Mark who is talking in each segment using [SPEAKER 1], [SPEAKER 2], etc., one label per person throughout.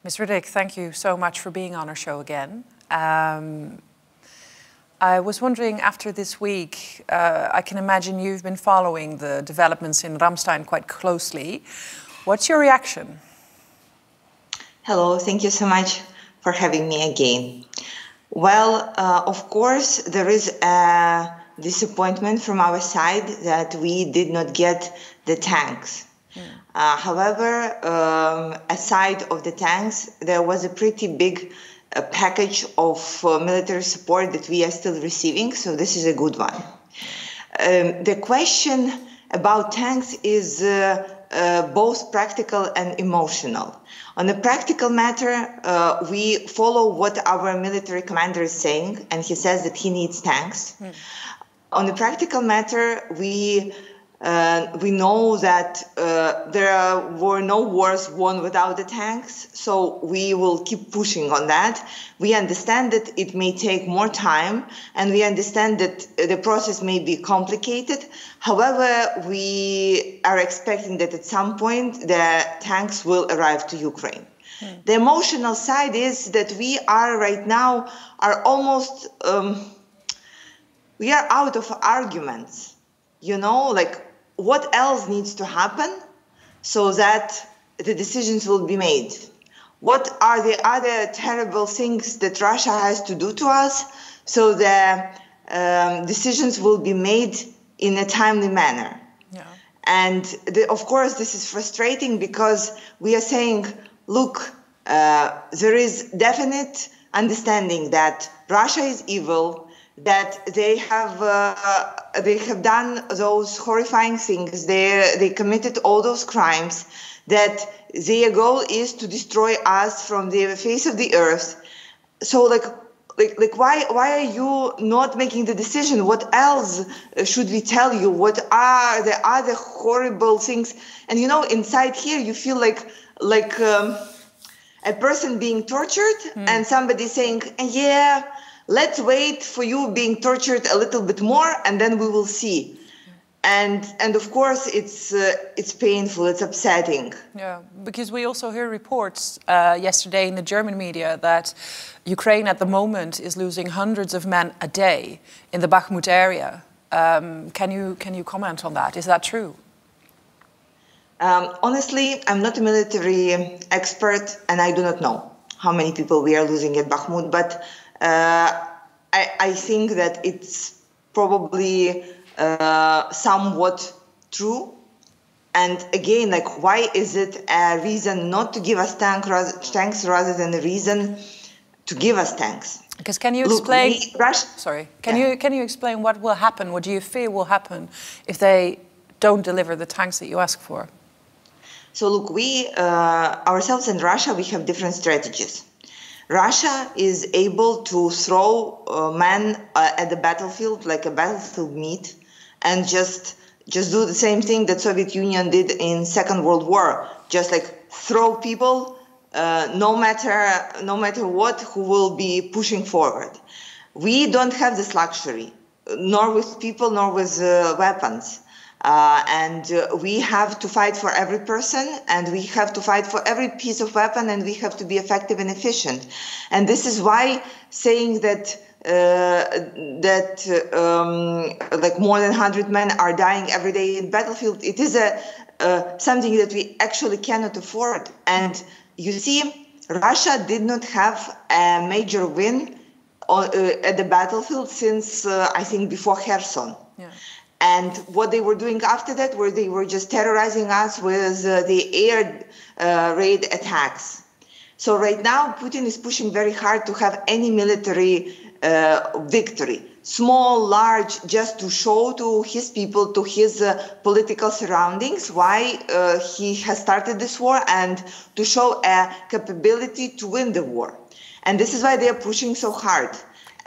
[SPEAKER 1] Ms. Rudik, thank you so much for being on our show again. I was wondering, after this week, I can imagine you've been following the developments in Ramstein quite closely. What's your reaction?
[SPEAKER 2] Hello, thank you so much for having me again. Well, of course, there is a disappointment from our side that we did not get the tanks. However, aside of the tanks, there was a pretty big package of military support that we are still receiving, so this is a good one. The question about tanks is both practical and emotional. On the practical matter, we follow what our military commander is saying, and he says that he needs tanks. On the practical matter, we know that there were no wars won without the tanks, so we will keep pushing on that. We understand that it may take more time, and we understand that the process may be complicated. However, we are expecting that at some point the tanks will arrive to Ukraine. The emotional side is that we are right now almost we are out of arguments. You know, like, what else needs to happen so that the decisions will be made? What are the other terrible things that Russia has to do to us so the decisions will be made in a timely manner? Yeah. And of course, this is frustrating because we are saying, look, there is definite understanding that Russia is evil, that they have done those horrifying things, they committed all those crimes, that their goal is to destroy us from the face of the earth. So why are you not making the decision? What else should we tell you? What are the other horrible things? And you know, inside here you feel like a person being tortured and somebody saying, yeah, let's wait for you being tortured a little bit more, and then we will see. And of course, it's painful, it's upsetting.
[SPEAKER 1] Yeah, because we also hear reports yesterday in the German media that Ukraine at the moment is losing hundreds of men a day in the Bakhmut area. Can you comment on that? Is that true?
[SPEAKER 2] Honestly, I'm not a military expert, and I do not know how many people we are losing at Bakhmut, but I think that it's probably somewhat true. And again, like, why is it a reason not to give us tanks rather than a reason to give us tanks?
[SPEAKER 1] Because can you explain? Can you explain what will happen? What do you fear will happen if they don't deliver the tanks that you ask for?
[SPEAKER 2] So look, we ourselves in Russia, we have different strategies. Russia is able to throw men at the battlefield like a battlefield meat, and just do the same thing that Soviet Union did in Second World War. Just like throw people, no matter what, who will be pushing forward. We don't have this luxury, nor with people, nor with weapons. And we have to fight for every person, and we have to fight for every piece of weapon, and we have to be effective and efficient. And this is why saying that like more than 100 men are dying every day in the battlefield, it is something that we actually cannot afford. And you see, Russia did not have a major win at the battlefield since I think before Kherson. Yeah. And what they were doing after that, where they were just terrorizing us with the air raid attacks. So right now, Putin is pushing very hard to have any military victory, small, large, just to show to his people, to his political surroundings, why he has started this war, and to show a capability to win the war. And this is why they are pushing so hard.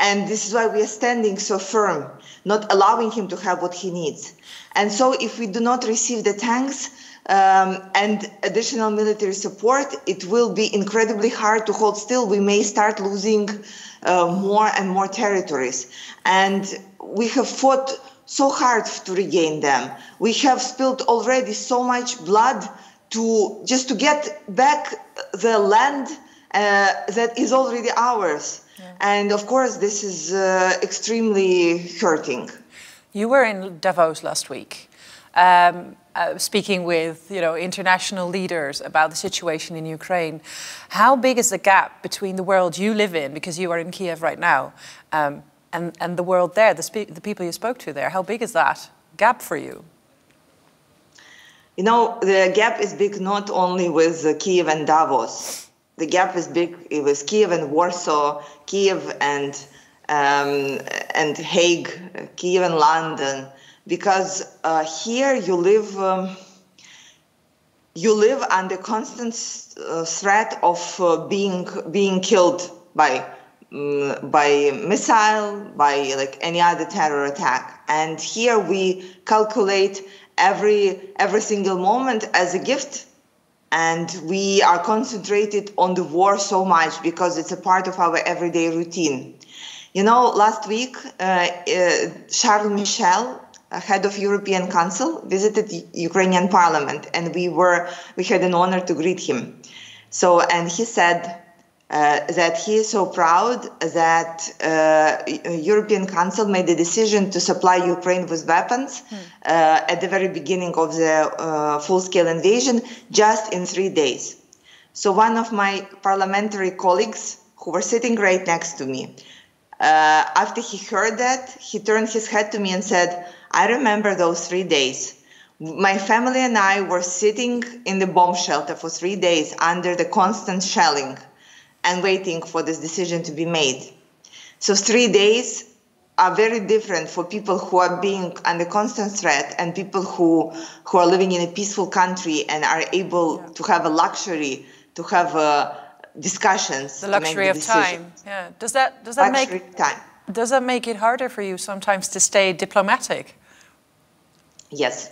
[SPEAKER 2] And this is why we are standing so firm, not allowing him to have what he needs. And so if we do not receive the tanks and additional military support, it will be incredibly hard to hold still. We may start losing more and more territories. And we have fought so hard to regain them. We have spilled already so much blood just to get back the land that is already ours. Yeah. And of course, this is extremely hurting.
[SPEAKER 1] You were in Davos last week, speaking with international leaders about the situation in Ukraine. How big is the gap between the world you live in, because you are in Kiev right now, and the world there, the people you spoke to there? How big is that gap for you?
[SPEAKER 2] You know, the gap is big not only with Kiev and Davos. The gap is big with Kiev and Warsaw, Kiev and Hague, Kiev and London, because here you live under constant threat of being killed by missile, by like any other terror attack. And here we calculate every single moment as a gift, and we are concentrated on the war so much because it's a part of our everyday routine. You know, last week Charles Michel, head of European Council, visited Ukrainian Parliament, and we had an honor to greet him. So, and he said that he is so proud that European Council made the decision to supply Ukraine with weapons at the very beginning of the full-scale invasion, just in 3 days. So one of my parliamentary colleagues who were sitting right next to me, after he heard that, he turned his head to me and said, "I remember those 3 days. My family and I were sitting in the bomb shelter for 3 days under the constant shelling and waiting for this decision to be made." So 3 days are very different for people who are being under constant threat and people who are living in a peaceful country and are able to have a luxury to have discussions.
[SPEAKER 1] The luxury of time. Yeah. Does that make it harder for you sometimes to stay diplomatic?
[SPEAKER 2] Yes.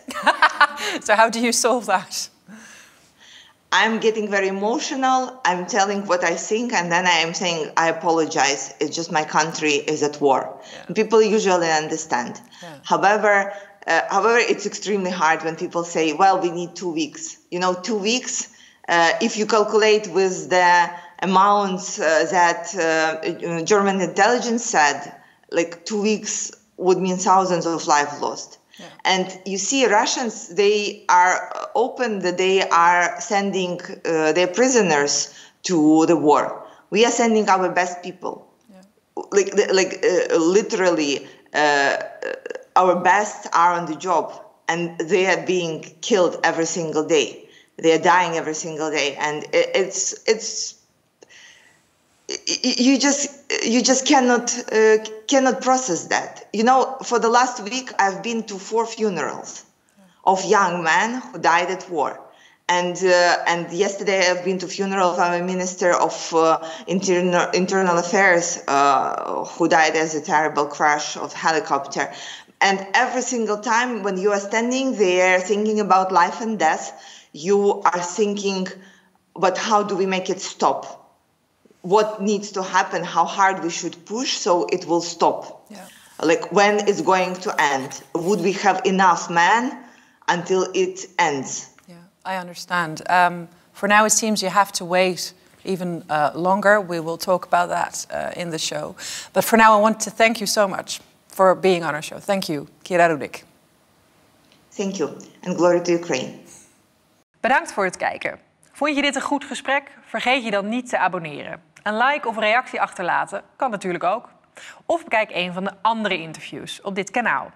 [SPEAKER 1] So how do you solve that?
[SPEAKER 2] I'm getting very emotional. I'm telling what I think, and then I am saying, I apologize. It's just my country is at war. Yeah. People usually understand. Yeah. However, it's extremely hard when people say, well, we need 2 weeks. You know, 2 weeks, if you calculate with the amounts that German intelligence said, like 2 weeks would mean thousands of lives lost. Yeah. And you see, Russians, they are open that they are sending their prisoners to the war. We are sending our best people. Yeah. Literally, our best are on the job, and they are being killed every single day. They are dying every single day, and you just cannot process that. You know, for the last week, I've been to 4 funerals of young men who died at war. And yesterday I've been to funeral of our Minister of Internal Affairs who died as a terrible crash of helicopter. And every single time when you are standing there thinking about life and death, you are thinking, but how do we make it stop? What needs to happen, how hard we should push so it will stop. Yeah. Like, when it's going to end? Would we have enough men until it ends?
[SPEAKER 1] Yeah, I understand. For now, it seems you have to wait even longer. We will talk about that in the show. But for now, I want to thank you so much for being on our show. Thank you, Kira Rudik.
[SPEAKER 2] Thank you, and glory to Ukraine.
[SPEAKER 3] Bedankt voor het kijken. Vond je dit een goed gesprek? Vergeet je dan niet te abonneren. Een like of reactie achterlaten kan natuurlijk ook. Of bekijk een van de andere interviews op dit kanaal.